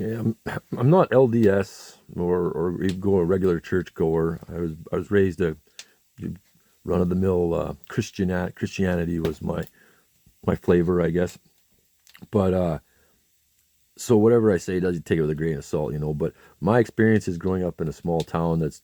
Okay, I'm not LDS or even go a regular church goer. I was raised a run of the mill Christianity was my flavor, I guess. But so whatever I say, does you take it with a grain of salt, you know. But my experience is growing up in a small town that's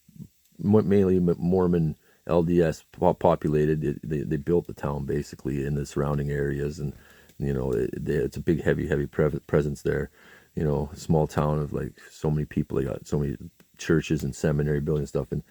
mainly Mormon LDS populated. They built the town basically in the surrounding areas, and it's a big, heavy presence there. You know, a small town of like so many people. They got so many churches and seminary building stuff, and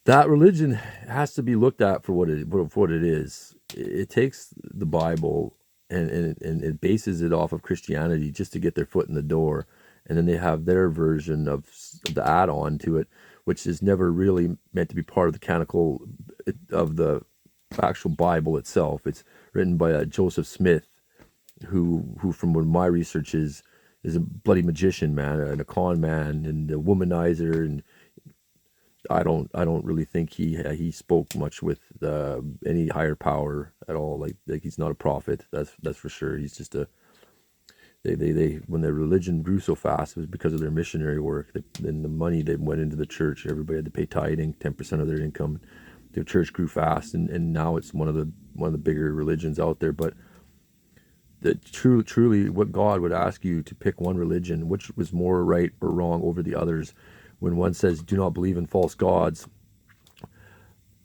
that religion has to be looked at for what it is. It takes the Bible and it bases it off of Christianity just to get their foot in the door, and then they have their version of the add-on to it, which is never really meant to be part of the canonical of the actual Bible itself. It's written by Joseph Smith, who from what my research is a bloody magician, man, and a con man, and a womanizer, and I don't really think he spoke much with any higher power at all. Like he's not a prophet. That's for sure. He's just a they when their religion grew so fast, it was because of their missionary work. And the money that went into the church, everybody had to pay tithing, 10% of their income. The church grew fast, and now it's one of the bigger religions out there. But that truly, what God would ask you to pick one religion, which was more right or wrong over the others. When one says, "Do not believe in false gods,"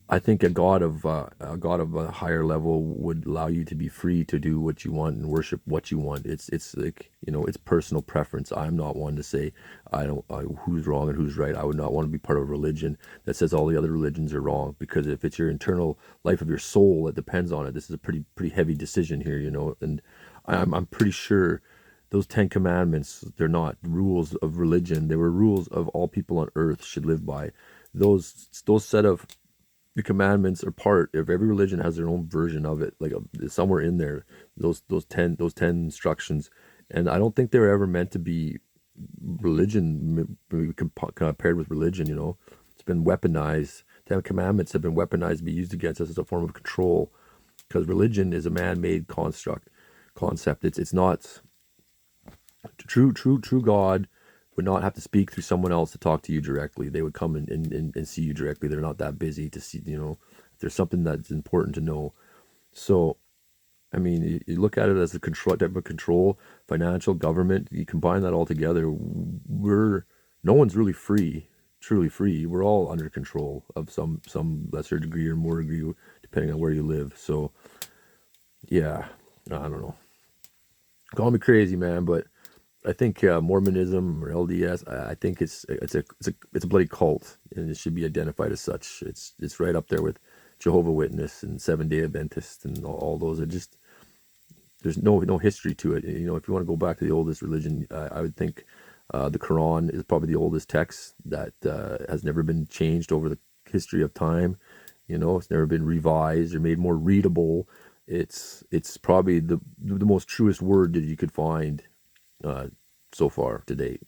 I think a God of a higher level would allow you to be free to do what you want and worship what you want. It's like, it's personal preference. I'm not one to say who's wrong and who's right. I would not want to be part of a religion that says all the other religions are wrong, because if it's your internal life of your soul that depends on it, this is a pretty heavy decision here, And I'm pretty sure those 10 commandments, they're not rules of religion. They were rules of all people on earth should live by. Those set of the commandments are part of every religion, has their own version of it, like somewhere in there, those ten instructions. And I don't think they were ever meant to be compared with religion. It's been weaponized. 10 commandments have been weaponized to be used against us as a form of control, because religion is a man-made concept. It's not true. God would not have to speak through someone else to talk to you directly. They would come and see you directly. They're not that busy to see, if there's something that's important to know. So, I mean, you look at it as a control type of control, financial, government, you combine that all together, no one's really free, truly free. We're all under control of some lesser degree or more degree, depending on where you live. So, yeah, I don't know. Call me crazy, man, but I think Mormonism or LDS, I think it's a bloody cult, and it should be identified as such. It's right up there with Jehovah Witness and Seventh Day Adventist and all those. There's no history to it. If you want to go back to the oldest religion, I would think the Quran is probably the oldest text that has never been changed over the history of time. It's never been revised or made more readable. It's probably the most truest word that you could find uh, so far to date.